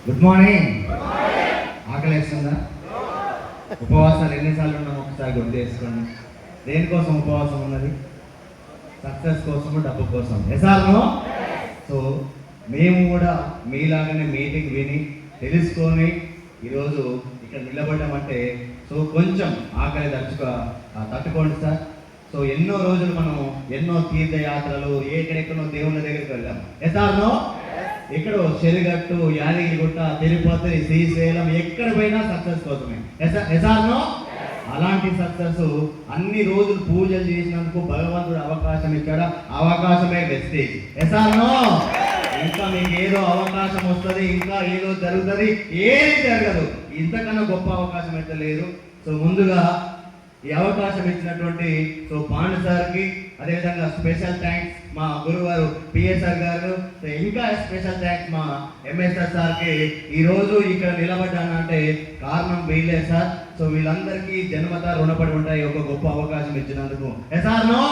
Good morning. ఆకలేస్తుందా? ఉపవాసాలు ఎన్నిసార్లు ఉన్నాం ఒకసారి గుర్తు చేసుకోండి. దేనికోసం ఉపవాసం ఉన్నది? సక్సెస్ కోసము, డబ్బు కోసం. ఎసార్నో? సో మేము కూడా మీలాగానే మీటింగ్ విని తెలుసుకొని ఈరోజు ఇక్కడ నిలబడ్డామంటే సో కొంచెం ఆకలి తట్టుకోండి సార్. సో ఎన్నో రోజులు మనం ఎన్నో తీర్థయాత్రలు ఎక్కడెక్కడో దేవుళ్ళ దగ్గరికి వెళ్ళాం. ఎసార్నో? ఇక్కడ చెరుగట్టు, యాదగిరిగుట్ట, తిరుపతి, శ్రీశైలం ఎక్కడ పోయినా సక్సెస్ కోసమే. ఎసార్నో? అలాంటి సక్సెస్ అన్ని రోజులు పూజలు చేసినందుకు భగవంతుడు అవకాశం ఇచ్చాడు. అవకాశమే వెస్టేజ్. ఎసార్నో? ఇంకా మీకు ఏదో అవకాశం వస్తుంది, ఇంకా ఏదో జరుగుతుంది, ఏది జరగదు. ఇంతకన్నా గొప్ప అవకాశం అయితే లేదు. సో ముందుగా ఈ అవకాశం ఇచ్చినటువంటి సో పాండు సార్కి, అదేవిధంగా స్పెషల్ థ్యాంక్స్ మా గురువారు పిఎస్ఆర్ గారు, ఇంకా స్పెషల్ థ్యాంక్స్ మా ఎంఎస్ఆర్ సార్కి. ఈరోజు ఇక్కడ నిలబడ్డానంటే కారణం వీళ్ళే సార్. సో వీళ్ళందరికీ జన్మత రుణపడి ఉంటాయి ఒక గొప్ప అవకాశం ఇచ్చినందుకు. ఎసార్నో?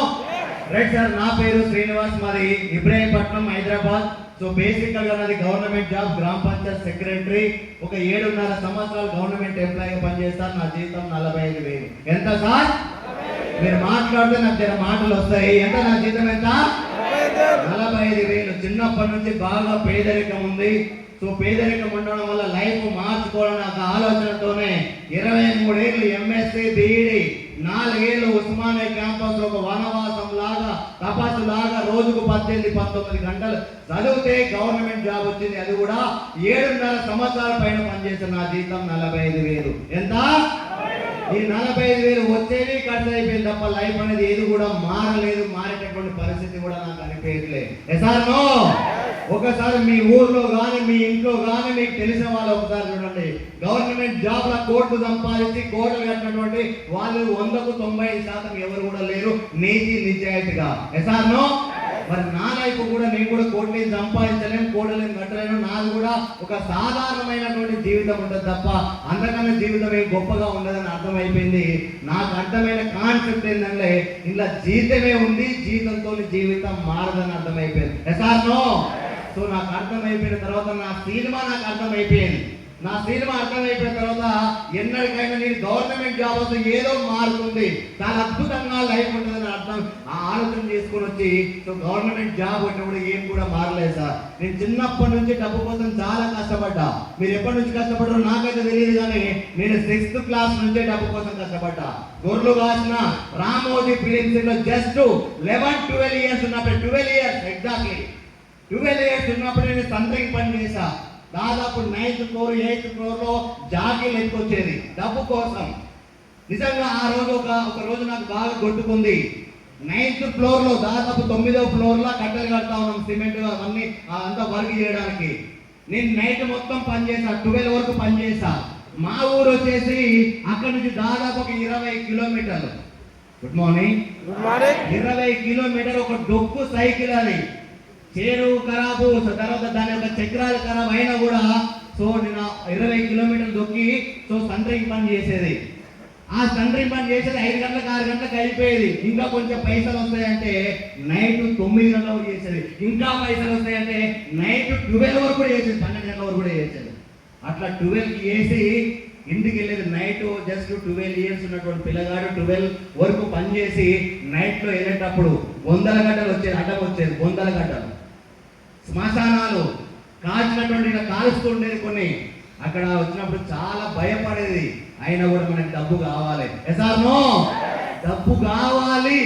Right sir. నా పేరు శ్రీనివాస్, మాది ఇబ్రాహీంపట్నం, హైదరాబాద్. సో బేసిక్గా నాది గవర్నమెంట్ జాబ్, గ్రామ పంచాయత్ సెక్రటరీ. ఒక 7.5 సంవత్సరాలు గవర్నమెంట్ ఎంప్లాయీగా పనిచేస్తాను. నా జీతం 45,000. ఎంత సార్? మీరు మాట్లాడితే నాకు జర మాటలు వస్తాయి. ఎంత నా జీతం? ఎంత? 45,000. చిన్నప్పటి నుంచి బాగా పేదరికం ఉంది. సో పేదరికం ఉండడం వల్ల లైఫ్ మార్చుకోవాలని ఒక ఆలోచనతోనే 23 ఏళ్ళు ఎంఎస్సీ, బీఈడి, 4 ఏళ్ళు ఉస్మానియా క్యాంపస్ ఒక వనవాసం లాగా, తపస్సు లాగా రోజుకు 18-19 గంటలు చదివితే గవర్నమెంట్ జాబ్ వచ్చింది. అది కూడా 7.5 సంవత్సరాల పైన పనిచేసిన నా జీతం 45,000. ఎంత? ఈ 45,000 వచ్చేది ఖర్చు అయిపోయింది తప్ప లైఫ్ అనేది ఏది కూడా మారలేదు. మారేటటువంటి పరిస్థితి కూడా నాకు అనిపించలేదు. ఎసార్నో? ఒకసారి మీ ఊర్లో కానీ మీ ఇంట్లో కానీ మీకు తెలిసిన వాళ్ళు ఒకసారి చూడండి, గవర్నమెంట్ జాబ్ ల కోట్లు సంపాదించి కోటలు కట్టినటువంటి వాళ్ళు 100కు 90% ఎవరు కూడా లేరు నీతి నిజాయితీగా. ఎసార్నో? మరి నా లైఫ్ కూడా నేను కూడా కోట్లేం సంపాదించలేము, కోటలేం కట్టలేను. నాది కూడా ఒక సాధారణమైనటువంటి జీవితం ఉంటుంది తప్ప అంతకన్నా జీవితం ఏం గొప్పగా ఉండదని అర్థమైపోయింది. నాకు అర్థమైన కాన్సెప్ట్ ఏంటంటే ఇలా జీవితమే ఉంది, జీవితంతో జీవితం మారదని అర్థమైపోయింది. ఎసార్నో? సో నాకు అర్థమైపోయిన తర్వాత నా సినిమా నాకు అర్థమైపోయింది. నా సినిమా అర్థమైపోయిన తర్వాత ఎన్నటికైనా నేను గవర్నమెంట్ జాబ్ వస్తే ఏదో మారుతుంది, చాలా అద్భుతంగా లైఫ్ ఉంటుందని అర్థం ఆలోచన చేసుకొని వచ్చి సో గవర్నమెంట్ జాబ్ వచ్చినప్పుడు ఏం కూడా మారలేదు సార్. నేను చిన్నప్పటి నుంచి డబ్బు కోసం చాలా కష్టపడ్డా. మీరు ఎప్పటి నుంచి కష్టపడ్డారో నాకైతే తెలియదు, కానీ నేను 6th క్లాస్ నుంచే డబ్బు కోసం కష్టపడ్డా. గొర్రెలు కాసిన రామోజీ ఫిలిమ్స్ లో జస్ట్ 11-12 ఇయర్స్ ఉన్నప్పుడు, 12 ఇయర్స్ ఎగ్జాక్ట్లీ 12 ఇయర్స్ ఉన్నప్పుడు నేను సంతకి పని చేశా. దాదాపు 9th ఫ్లోర్ 8th ఫ్లోర్లో జాకీలు ఎత్తుకొచ్చేది డబ్బు కోసం. నిజంగా ఆ రోజు ఒక రోజు నాకు బాగా కొట్టుకుంది. 9th ఫ్లోర్లో దాదాపు 9వ ఫ్లోర్లో కట్టెలు కడతా ఉన్నాం, సిమెంట్ అవన్నీ అంతా వర్క్ చేయడానికి. నేను నైట్ మొత్తం పనిచేసా, 12 వరకు పనిచేసా. మా ఊరు వచ్చేసి అక్కడి నుంచి దాదాపు ఒక 20 కిలోమీటర్లు. Good morning. 20 కిలోమీటర్ ఒక డొక్కు సైకిల్ అది. చేరు ఖరాబు, తర్వాత దాని యొక్క చక్రాలు ఖరాబ్ అయినా కూడా సో నేను 20 కిలోమీటర్లు దొక్కి సో సంట్రింగ్ పని చేసేది. ఆ సంట్రింగ్ పని చేసేది 5 గంటలకు 6 గంటలకు అయిపోయేది. ఇంకా కొంచెం పైసలు వస్తాయంటే నైట్ 9 గంటల వరకు చేసేది. ఇంకా పైసలు వస్తాయంటే నైట్ 12 వరకు కూడా చేసేది, 12 గంటల వరకు కూడా చేసేది. అట్లా 12కి చేసి ఇంటికి వెళ్ళేది. నైట్ జస్ట్ 12 ఇయర్స్ ఉన్నటువంటి పిల్లగాడు 12 వరకు పనిచేసి నైట్లో వెళ్ళేటప్పుడు 100 గంటలు వచ్చేది, అడ్డం వచ్చేది 100 గంటలు. శ్మశానాలు కాల్చినటువంటి కాలుస్తూ ఉండేది కొన్ని. అక్కడ వచ్చినప్పుడు చాలా భయపడేది. అయినా కూడా మనకి డబ్బు కావాలి. ఎసార్నో? డబ్బు కావాలి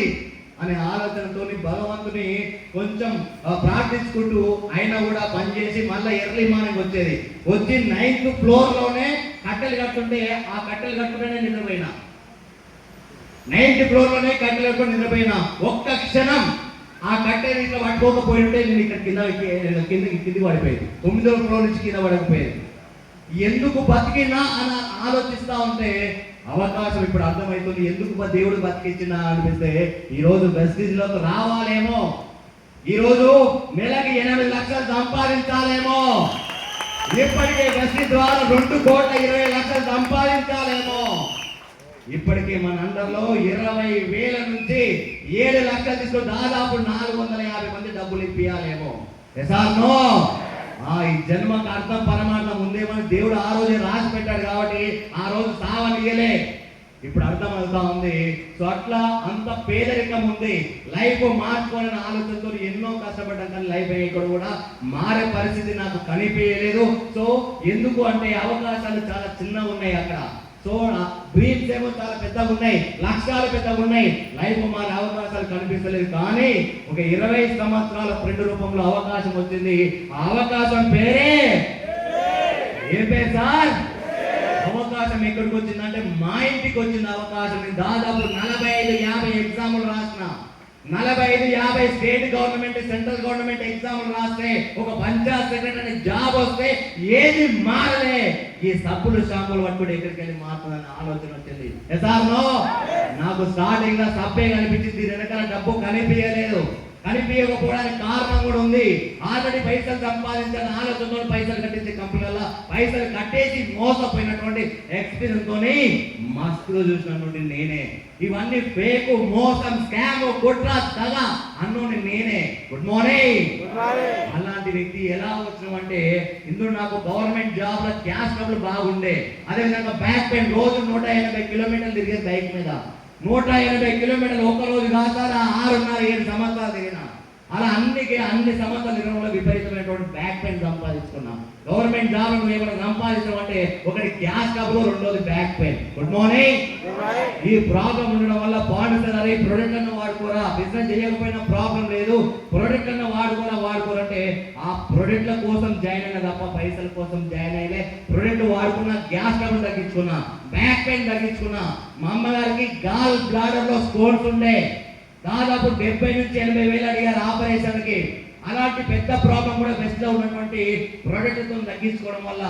అనే ఆలోచనతో భగవంతుని కొంచెం ప్రార్థించుకుంటూ అయినా కూడా పనిచేసి మళ్ళీ ఎర్లీ మార్నింగ్ వచ్చేది. వచ్చి 9th ఫ్లోర్లోనే కట్టెలు కట్టుంటే ఆ కట్టెలు కట్టుకుంటేనే నిద్రపోయినా. 9th ఫ్లోర్లోనే కట్టెలు కట్టుకుని నిద్రపోయినా. ఒక్క క్షణం ఆ కట్టెలు ఇట్లా పట్టుకోకపోయి ఉంటే నేను ఇక్కడ కిందికి పడిపోయేది. 9వ ఫ్లోర్ నుంచి కింద పడకపోయేది. ఎందుకు బతికినా అని ఆలోచిస్తా ఉంటే అవకాశం ఇప్పుడు అర్థమవుతుంది. ఎందుకు దేవుడు బతికించినా అనిపిస్తే ఈరోజు వెస్టీజ్లోకి రావాలేమో, ఈరోజు నెలకి 8 లక్షలు సంపాదించాలేమో, ఇప్పటికే వెస్టీజ్ ద్వారా 2,20,00,000 సంపాదించాలేమో. ఇప్పటికే మన అందరిలో 20,000 నుంచి 7 లక్షలు తీసుకొని దాదాపు 450 మంది డబ్బులు ఇప్పియాలేమో. Yes are no? జన్మకు అర్థం పరమార్థం ఉందేమని దేవుడు ఆ రోజే రాసి పెట్టాడు కాబట్టి ఆ రోజు సావనియలే. ఇప్పుడు అర్థమవుతా ఉంది. సో అట్లా అంత పేదరికం ఉంది. లైఫ్ మార్చుకోవాలని ఆలోచనతో ఎన్నో కష్టపడ్డాం, కానీ లైఫ్ ఇక్కడ కూడా మారే పరిస్థితి నాకు కనిపించలేదు. సో ఎందుకు అంటే అవకాశాలు చాలా చిన్నగా ఉన్నాయి అక్కడ. సో డ్రీమ్స్ ఏమో చాలా పెద్దగా ఉన్నాయి, లక్ష్యాలు పెద్దగా ఉన్నాయి, లైఫ్ మారే అవకాశాలు కనిపిస్తలేదు. కానీ ఒక 20 సంవత్సరాల ఫ్రెండ్ రూపంలో అవకాశం వచ్చింది. ఆ అవకాశం పేరే ఏ పేరు సార్? అవకాశం ఎక్కడికి వచ్చిందంటే మా ఇంటికి వచ్చింది అవకాశం. దాదాపు 45-50 ఎగ్జాములు రాసిన, 45-50 స్టేట్ గవర్నమెంట్ సెంట్రల్ గవర్నమెంట్ ఎగ్జాములు రాస్తే, ఒక పంచాయత్ సెక్రటరీ జాబ్ వస్తే ఏది మారలే. ఈ సబ్బులు షాంపులు పట్టుకుంటే ఎక్కడికి వెళ్ళి మారుతుందని ఆలోచన వచ్చింది. నాకు స్టార్టింగ్ లో సబ్బే కనిపించింది, వెనకాల డబ్బు కనిపించలేదు. కనిపించకపోవడానికి కారణం కూడా ఉంది. ఆల్రెడీ పైసలు సంపాదించాలని ఆలోచనతో పైసలు కట్టించే కంపెనీలలో పైసలు కట్టేసి మోసపోయినటువంటి ఎక్స్పీరియన్స్ తోని మస్తుగా చూసినటువంటి నేనే. ఇవన్నీ ఫేక్, మోసం, స్కామ్, కుట్ర, దగ అన్నోని నేనే. Good morning. అలాంటి వ్యక్తి ఎలా వచ్చినామంటే, ఇందులో నాకు గవర్నమెంట్ జాబ్ లో క్యాష్ డబ్బులు బాగుండే, అదేవిధంగా బ్యాక్ పెయిన్, రోజు 180 కిలోమీటర్లు తిరిగే బైక్ మీద, 180 కిలోమీటర్లు ఒక రోజు కాసారా 6.5-7 సంవత్సరాలు తిరిగిన. అలా అన్ని సంవత్సరాలు తిరగడంలో విపరీతమైనటువంటి బ్యాక్ పెయిన్ సంపాదించుకున్నాం. గవర్నమెంట్ జాబ్ ఏమైనా సంపాదించడం అంటే ఒకటి గ్యాస్ డబ్బులు, రెండోది బ్యాక్ పెయిన్. Good morning. ఈ ప్రాబ్లం ఉండడం వల్ల పాండిసరీ ప్రొడక్ట్ అన్న వాడుకోరా, బిజినెస్ చేయకపోయినా ప్రాబ్లం లేదు, ప్రొడక్ట్ అన్న వాడుకోరంటే ఆ ప్రొడక్ట్ల కోసం జాయిన్ అయినా తప్ప పైసల కోసం జాయిన్ అయ్యలే. ప్రొడక్ట్ వాడుకున్నా, గ్యాస్ డబ్బులు తగ్గించుకున్నా, బ్యాక్ పెయిన్ తగ్గించుకున్నా. మా అమ్మగారికి గాల్ బ్లాడర్ లో స్టోన్స్ ఉండే, దాదాపు 70-80 వేలు అడిగారు ఆపరేషన్ కి. అలాంటి పెద్ద ప్రాబ్లం కూడా బెస్ట్ లో ఉన్నటువంటి ప్రోడక్ట్ తో తగ్గించుకోవడం వల్ల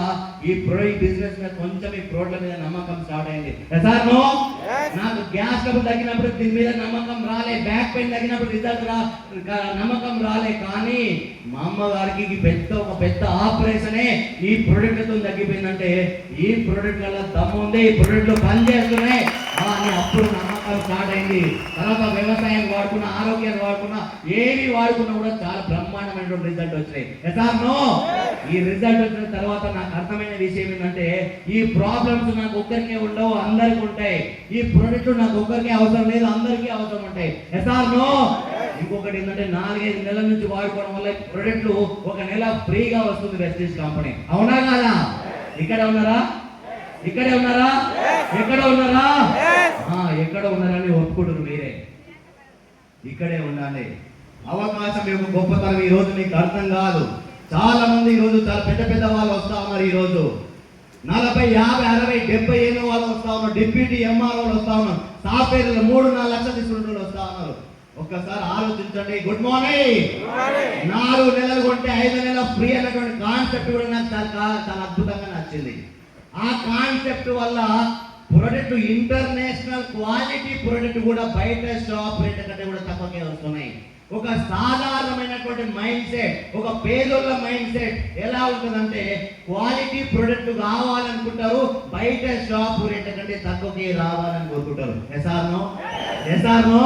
ఈ బిజినెస్ మీద కొంచెం ఈ ప్రోడక్ట్ మీద నమ్మకం స్టార్ట్ అయింది. నాకు గ్యాస్ డబ్బులు తగ్గినప్పుడు దీని మీద నమ్మకం రాలే, బ్యాక్ పెయిన్ తగ్గినప్పుడు రిజల్ట్ నమ్మకం రాలే. కానీ మా అమ్మగారికి ఒక పెద్ద ఆపరేషనే ఈ ప్రోడక్ట్ తో తగ్గిపోయిందంటే, ఈ ప్రోడక్ట్ వల్ల దమ్ము ఉంది, ఈ ప్రోడక్ట్ లో పనిచేస్తున్నాయి అని అప్పుడు నమ్మకం స్టార్ట్ అయింది. తర్వాత వ్యవసాయం వాడుకున్నా, ఆరోగ్యాన్ని వాడుకున్నా, ఏవి వాడుకున్నా కూడా చాలా బ్రహ్మాండమైనటువంటి రిజల్ట్ వచ్చినాయి. ఈ రిజల్ట్ వచ్చిన తర్వాత నాకు అర్థమైన విషయం ఏంటంటే, ఈ ప్రాబ్లమ్స్ నాకు ఒక్కరికే ఉండవు, అందరికి ఉంటాయి. ఈ ప్రొడక్ట్ నాకు ఒక్కరికే అవసరం లేదు, అందరికీ అవసరం ఉంటాయి. ఇంకొకటి ఏంటంటే, 4-5 నెలల నుంచి వాడుకోవడం వల్ల ప్రొడక్ట్లు ఒక నెల ఫ్రీగా వస్తుంది వెస్టీజ్ కంపెనీ. అవునా కాదా? ఇక్కడే ఉన్నారా? ఎక్కడ ఉన్నారా అని ఒప్పుకుంటారు మీరే. ఇక్కడే ఉండాలి. అవకాశం యొక్క గొప్పతనం ఈ రోజు మీకు అర్థం కాదు. చాలా మంది ఈ రోజు చాలా పెద్ద వాళ్ళు వస్తా ఉన్నారు. ఈ రోజు 40, 50, 60, 70 ఏళ్ళ వాళ్ళు వస్తా ఉన్నారు. డిప్యూటీ ఎంఆర్ వాళ్ళు వస్తా ఉన్నారు. సాఫ్ట్వేర్లు 3-4 లక్షలు తీసుకుంటూ వస్తా ఉన్నారు. ఒక్కసారి ఆలోచించండి. Good morning. 4 నెలలు కొంటే 5 నెలల ఫ్రీ అన్నటువంటి కాన్సెప్ట్ కూడా నాకు చాలా అద్భుతంగా నచ్చింది. ఆ కాన్సెప్ట్ వల్ల ప్రొడక్ట్ ఇంటర్నేషనల్ క్వాలిటీ ప్రొడక్ట్ కూడా బయట షాప్ రేట్ కంటే కూడా తక్కువకే వస్తున్నాయి. ఒక సాధారణమైనటువంటి మైండ్ సెట్, ఒక పేదోళ్ళ మైండ్ సెట్ ఎలా ఉంటుందంటే, క్వాలిటీ ప్రొడక్ట్ కావాలనుకుంటారు, బయట షాప్ రేట్ కంటే తక్కువకే రావాలని కోరుకుంటారు. ఎసార్నో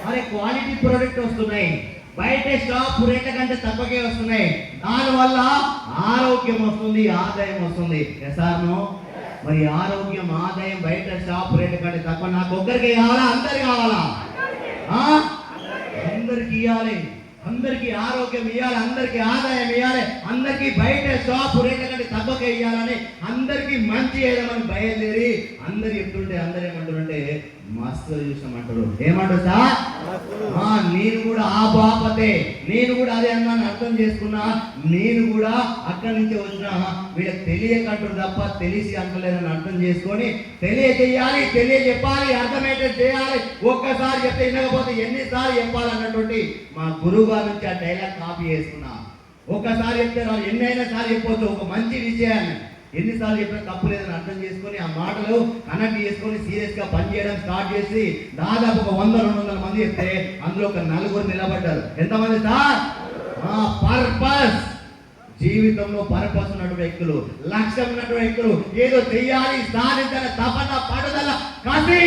అరే క్వాలిటీ ప్రొడక్ట్ వస్తున్నాయి, బయట షాప్ రేట్ల కంటే తక్కువకే వస్తున్నాయి. దానివల్ల ఆరోగ్యం వస్తుంది, ఆదాయం వస్తుంది. ఎసార్నో మరి ఆరోగ్యం, ఆదాయం బయట షాప్ రేట్ కంటే తక్కువ నాకు ఒక్కరికి కావాలా? అందరికి కావాలా? అందరికి ఇవ్వాలి, అందరికి ఆరోగ్యం ఇవ్వాలి, అందరికి ఆదాయం ఇవ్వాలి, అందరికి బయట షాప్ రేట్ల కంటే తక్కువగా ఇవ్వాలని, అందరికి మంచి చేయమని బయలుదేరి అందరు చెప్తుంటే అందరు ఏమంటారంటే మస్తు చూసామంటారు. ఏమంటారు సార్? నేను కూడా ఆ బాపతే, నేను కూడా అదే అన్నాను, అర్థం చేసుకున్నా. నేను కూడా అక్కడి నుంచి వచ్చిన వీళ్ళకి తెలియకంటారు తప్ప తెలిసి అంటలేదని అర్థం చేసుకొని తెలియజేయాలి, తెలియజెప్పాలి, అర్థమయ్యేటట్టు చేయాలి. ఒక్కసారి చెప్తే వినకపోతే ఎన్నిసార్లు చెప్పాలన్నటువంటి మా గురువు గారి నుంచి ఆ డైలాగ్ కాపీ చేసుకున్నా. ఒక్కసారి చెప్తే ఎన్నైనా సార్లు చెప్పవచ్చు ఒక మంచి విషయాన్ని. ఎన్నిసార్లు చెప్పినా తప్పు లేదని అర్థం చేసుకొని ఆ మాటలు కనెక్ట్ చేసుకొని సీరియస్ గా పనిచేయడం స్టార్ట్ చేసి దాదాపు ఒక 100-200 మంది చెప్తే అందులో ఒక 4 నిలబడ్డారు. ఎంతమంది సార్? పర్పస్, జీవితంలో పర్పస్ ఉన్నటువంటి వ్యక్తులు, లక్ష్యం ఉన్నటువంటి వ్యక్తులు, ఏదో చెయ్యాలి, సాధించాలి, తపన, పట్టుదల, కసి,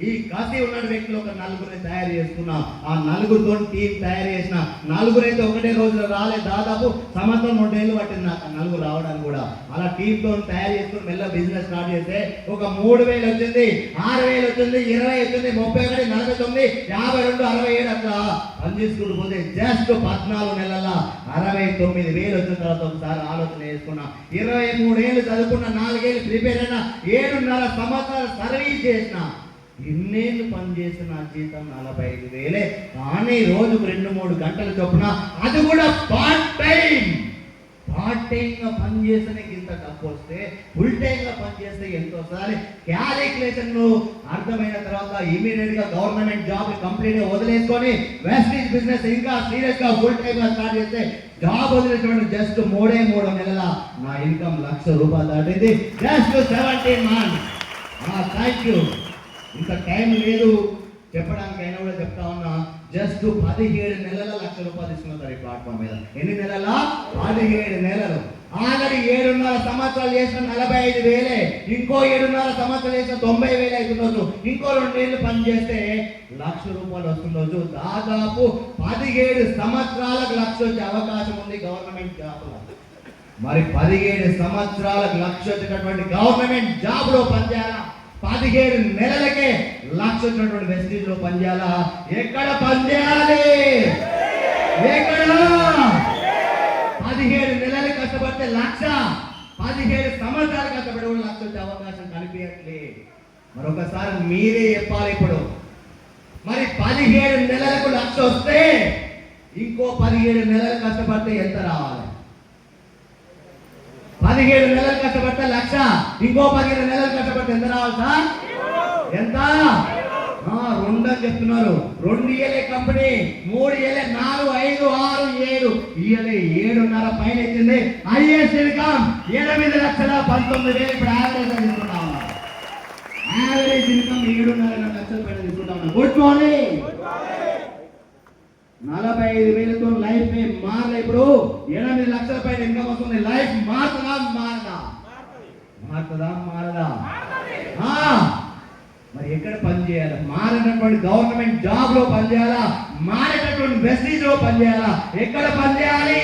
ఈ కసి ఉన్న వ్యక్తులు ఒక నలుగురిని తయారు చేసుకున్నా. ఆ నలుగురితో టీం తయారు చేసిన. నలుగురైతే ఒకటే రోజులో రాలేదు, దాదాపు సంవత్సరం 2 ఏళ్ళు పట్టింది నాకు నలుగురు రావడానికి కూడా. అలా టీంతో తయారు చేసుకుని మెల్ల బిజినెస్ స్టార్ట్ చేస్తే ఒక 3,000 వచ్చింది, 6,000 వచ్చింది, 20 వచ్చింది, 31, 49, 52, 67 అట్లా పనిచేసుకుంటూ పోతే జస్ట్ 14 నెలల 69,000 వచ్చిన తర్వాత ఒకసారి ఆలోచన చేసుకున్నా. 23 ఏళ్ళు చదువుకున్న, 4 ఏళ్ళు ప్రిపేర్ అయినా, 7.5 సంవత్సరాలు సర్వీస్ చేసిన. ఇన్నేళ్ళు పనిచేసిన నా జీతం 45,000. కానీ రోజుకు 2-3 గంటలు చొప్పున, అది కూడా పార్ట్ టైం గా పనిచేస్తే ఇంత డబ్బు వస్తే, ఫుల్ టైంగా పనిచేస్తే ఎంత వస్తుంది? క్యాలిక్యులేషన్ అర్థమైన తర్వాత ఇమీడియట్ గా గవర్నమెంట్ జాబ్ కంప్లీట్ గా వదిలేసుకొని వెస్టీజ్ బిజినెస్ ఇంకా సీరియస్ గా ఫుల్ టైం గా స్టార్ట్ చేస్తే, జాబ్ వదిలేసినటువంటి జస్ట్ 3 నెలల నా ఇన్కమ్ ₹1,00,000 దాటింది. Just 17 months. Thank you. ఇంకా టైం లేదు చెప్పడానికి, అయినా కూడా చెప్తా ఉన్నా. జస్ట్ 17 నెలల ₹1,00,000 తీసుకున్నారు ఈ ప్లాట్ఫామ్ మీద. ఎన్ని నెలల? 17 నెలలు. ఆల్రెడీ 7.5 సంవత్సరాలు చేసిన 45,000, ఇంకో 7.5 సంవత్సరాలు చేసిన 90,000 అవుతుండొచ్చు, ఇంకో 2 ఏళ్ళు పని చేస్తే ₹1,00,000 వస్తుండొచ్చు. దాదాపు 17 సంవత్సరాలకు 1,00,000 వచ్చే అవకాశం ఉంది గవర్నమెంట్ జాబ్ లో. మరి 17 సంవత్సరాలకు 1,00,000 వచ్చేటటువంటి గవర్నమెంట్ జాబ్ లో పనిచేయాలా? 17 నెలలకే 1,00,000 వచ్చినటువంటి వెస్టీజ్ లో పనిచేయాలా? ఎక్కడ పనిచేయాలి? ఎక్కడ? 17 నెలలు కష్టపడితే 1,00,000, 17 సంవత్సరాలు కష్టపడి 1,00,000 వచ్చే అవకాశం కనిపించట్లే. మరొకసారి మీరే చెప్పాలి ఇప్పుడు. మరి 17 నెలలకు 1,00,000 వస్తే ఇంకో 17 నెలలు కష్టపడితే ఎంత రావాలి? 17 నెలలు కష్టపడితే 1,00,000, ఇంకో 17 నెలలు కష్టపడితే ఎంత రావాలి సార్? ఎంత? 2 అని చెప్తున్నారు. 2 ఇయలే కంపెనీ, 3 ఇయలే, 4, 5, 6, 7 ఇయలే 7.5 పైన ఇచ్చింది. Highest income 8,19,000. ఇప్పుడు యావరేజ్ తీసుకుంటాం. యావరేజ్ ఇన్కమ్ 7.5 లక్షల పైన తీసుకుంటాం. Good morning. 45,000తో లైఫ్ మారలే. ఇప్పుడు 8 లక్షల పైన ఇన్కమ్ వస్తుంది. లైఫ్ మారుతుందా? మారదా? మరి ఎక్కడ పని చేయాలి? మారినటువంటి గవర్నమెంట్ జాబ్ లో పని చేయాలా? మారేటటువంటి వెస్టీజ్ లో పని చేయాలా? ఎక్కడ పని చేయాలి?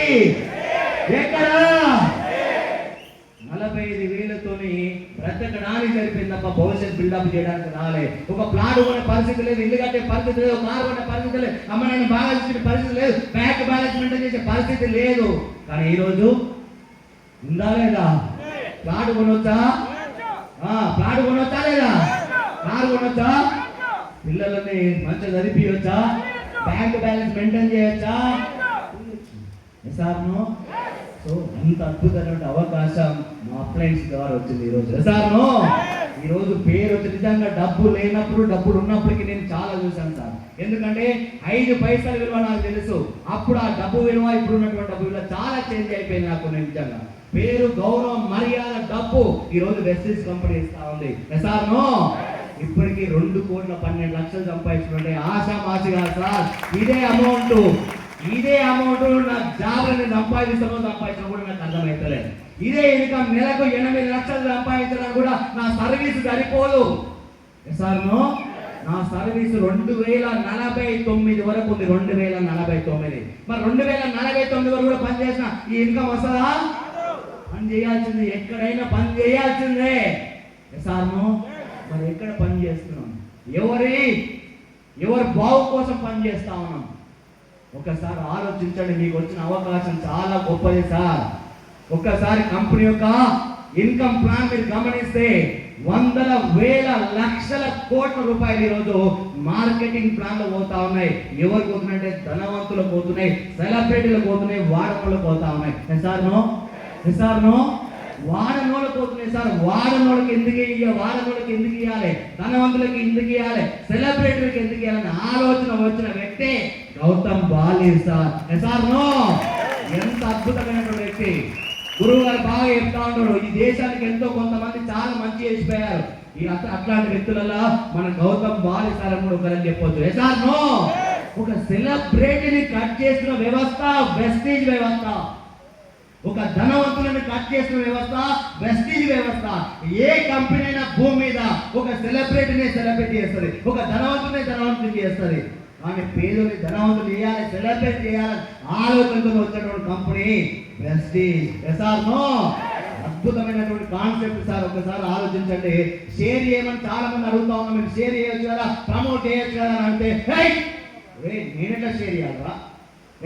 ఎక్కడ? 45,000తోని బ్రతకడానికి సరిపోయింది తప్ప భవిష్యత్ బిల్డప్ చేయడానికి రాలే. ఒక ప్లాట్ కొనే పరిస్థితి లేదు, ఇల్లు కట్టే పరిస్థితి లేదు, కారు కొనే పరిస్థితి లేదు, అమ్మ నాన్న బాగా చూసే పరిస్థితి లేదు, బ్యాంక్ బ్యాలెన్స్ మెయింటైన్ చేసే పరిస్థితి లేదు. కానీ ఈరోజు ఉందా లేదా? ప్లాట్ కొనొచ్చా? ప్లాట్ కొనొచ్చా లేదా? కారు కొనొచ్చా? పిల్లలని మంచిగా చదివించవచ్చా? బ్యాంక్ బ్యాలెన్స్ మెయింటైన్ చేయొచ్చా? సార్ను. సో అంత అద్భుతమైన అవకాశం మా అప్లయన్స్ ద్వారా వచ్చింది ఈరోజు. సార్ను ఈరోజు పేరు వచ్చి నిజంగా డబ్బు లేనప్పుడు, డబ్బులు ఉన్నప్పటికీ నేను చాలా చూశాను సార్. ఎందుకంటే 5 పైసల విలువ నాకు తెలుసు. అప్పుడు ఆ డబ్బు విలువ, ఇప్పుడు ఉన్నటువంటి డబ్బు విలువ చాలా చేంజ్ అయిపోయింది నాకు. నిజంగా పేరు, గౌరవం, మర్యాద, డబ్బు ఈరోజు వెస్టీజ్ కంపెనీ ఇస్తా ఉంది. సార్ను ఇప్పటికీ 2,12,00,000 సంపాదించుకుంటే ఆశామాసిగా సార్. ఇదే అమౌంట్ నా జాబ్ని సంపాదించడం కూడా నాకు అర్థమవుతలేదు. ఇదే ఇన్కమ్ నెలకు 8 లక్షలు సంపాదించడం కూడా నా సర్వీస్ సరిపోదు సార్ను. నా సర్వీస్ 2049 వరకు ఉంది. 2049. మరి 2049 వరకు కూడా పని చేసిన ఈ ఇన్కమ్ వస్తుందా? పని చేయాల్సిందే, ఎక్కడైనా పని చేయాల్సిందే సార్ను. మరి ఎక్కడ పని చేస్తున్నాం? ఎవరి బాగు కోసం పని చేస్తా ఉన్నాం? ఒకసారి ఆలోచించండి. మీకు వచ్చిన అవకాశం చాలా గొప్పది సార్. ఒక్కసారి కంపెనీ యొక్క ఇన్కమ్ ప్లాన్ మీరు గమనిస్తే 100,000 కోట్ల రూపాయలు ఈరోజు మార్కెటింగ్ ప్లాన్ లో పోతా ఉన్నాయి. ఎవరు పోతున్నాయంటే ధనవంతులకు పోతున్నాయి, సెలబ్రిటీలకు పోతున్నాయి, వాడనోళ్ళకు పోతా ఉన్నాయి. సార్ను వాడనోళ్ళకు పోతున్నాయి సార్. వాడనోళ్ళకి ఎందుకు ఇవ్వాలి? ధనవంతులకి ఎందుకు ఇవ్వాలి? సెలబ్రిటీలకు ఎందుకు ఇవ్వాలని ఆలోచన వచ్చిన వ్యక్తి గౌతమ్ బాలి సార్. సార్ను ఎంత అద్భుతమైనటువంటి వ్యక్తి. గురువు గారు బాగా చెప్తా ఉంటాడు, ఈ దేశానికి ఎంతో కొంతమంది చాలా మంచి చేసిపోయారు. అట్లాంటి వ్యక్తులలో మన గౌతమ్ బాలి సార్ కూడా ఒకరని చెప్పొచ్చు. సార్ను ఒక సెలబ్రిటీని కట్ చేసిన వ్యవస్థ వెస్టీజ్ వ్యవస్థ. ఒక ధనవంతులను కట్ చేసిన వ్యవస్థ వెస్టీజ్ వ్యవస్థ. ఏ కంపెనీ అయినా భూమి మీద ఒక సెలబ్రిటీని సెలబ్రిటీ చేస్తుంది, ఒక ధనవంతుని చేస్తుంది. కానీ పేదోని ధనవంతులు చేయాలి, సెలబ్రేట్ చేయాలని ఆలోచనతో వచ్చినటువంటి కంపెనీ వెస్టీజ్. ఎస్ఆర్నో అద్భుతమైనటువంటి కాన్సెప్ట్ సార్. ఒకసారి ఆలోచించండి. షేర్ చేయమని చాలా మంది అడుగుతా ఉన్నాం, మీరు షేర్ చేయొచ్చు కదా, ప్రమోట్ చేయొచ్చు కదా అని అంటే నేను ఎట్లా షేర్ చేయాలా,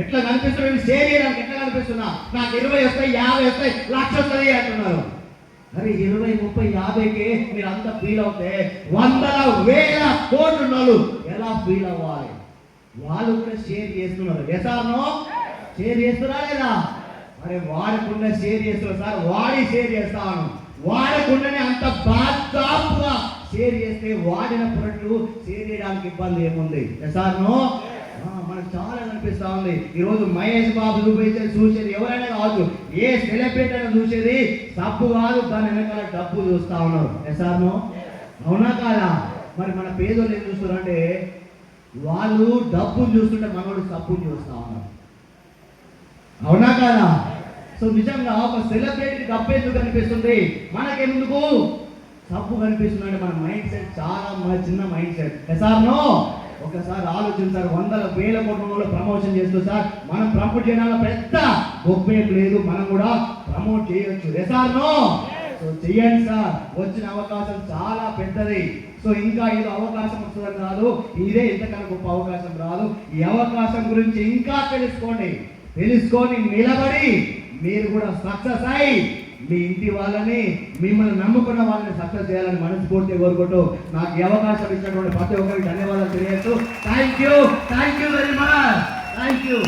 ఎట్లా కనిపిస్తున్నా, షేర్ చేయడానికి ఎట్లా కనిపిస్తున్నా, నాకు 20 వస్తాయి, 50 వస్తాయి, 1,00,000 వస్తాయి అంటున్నారు. అరే 20, 30, 50కి మీరు అంత ఫీల్ అవుతే 100,000 కోట్లు వాళ్ళు ఎలా ఫీల్ అవ్వాలి? వాళ్ళు కూడా షేర్ చేస్తున్నారు. ఎసార్నో షేర్ చేస్తున్నా లేదా? అరే వాడకుండా షేర్ చేస్తున్నారు సార్, వాడి షేర్ చేస్తాను, వాడకుండానే అంత బాగా షేర్ చేస్తే వాడిన ప్రొడక్ట్ షేర్ చేయడానికి ఇబ్బంది ఏముంది? ఎసార్నో మనకు చాలా కనిపిస్తా ఉంది. ఈరోజు మహేష్ బాబు చూసేది ఎవరైనా కావచ్చు, ఏ సెలబ్రిటీ అయినా చూసేది సబ్బు కాదు, దాని వెనకాల డబ్బు చూస్తా ఉన్నారు. ఎసార్నో అవునా కాదా? మరి మన పేదోళ్ళు ఏం చూస్తున్నారంటే వాళ్ళు డబ్బులు చూస్తుంటే మనోడు సబ్బుని చూస్తా ఉన్నారు. అవునా కాదా? సో నిజంగా ఒక సెలబ్రిటీ డబ్బు ఎందుకు కనిపిస్తుంది, మనకెందుకు సబ్బు కనిపిస్తుంది? మన మైండ్ సెట్ చాలా చిన్న మైండ్ సెట్. ఎసార్నో ఒకసారి ఆలోచించారు. 100,000 కోట్ల ప్రమోషన్ చేస్తూ సార్ మనం ప్రమోట్ చేయడానికి పెద్ద గొప్ప లేదు, మనం కూడా ప్రమోట్ చేయొచ్చు. ఎసార్నో సో చెయ్యండి సార్, వచ్చిన అవకాశం చాలా పెద్దది. సో ఇంకా ఏదో అవకాశం వస్తుందని కాదు, ఇదే ఇంతకన్నా గొప్ప అవకాశం రాదు. ఈ అవకాశం గురించి ఇంకా తెలుసుకొని నిలబడి మీరు కూడా సక్సెస్ అయ్యి మీ ఇంటి వాళ్ళని, మిమ్మల్ని నమ్ముకున్న వాళ్ళని సక్సెస్ చేయాలని మనస్ఫూర్తిగా కోరుకుంటూ నాకు ఈ అవకాశం ఇచ్చినటువంటి ప్రతి ఒక్కరికి ధన్యవాదాలు తెలియజేస్తూ thank you very much. Thank you.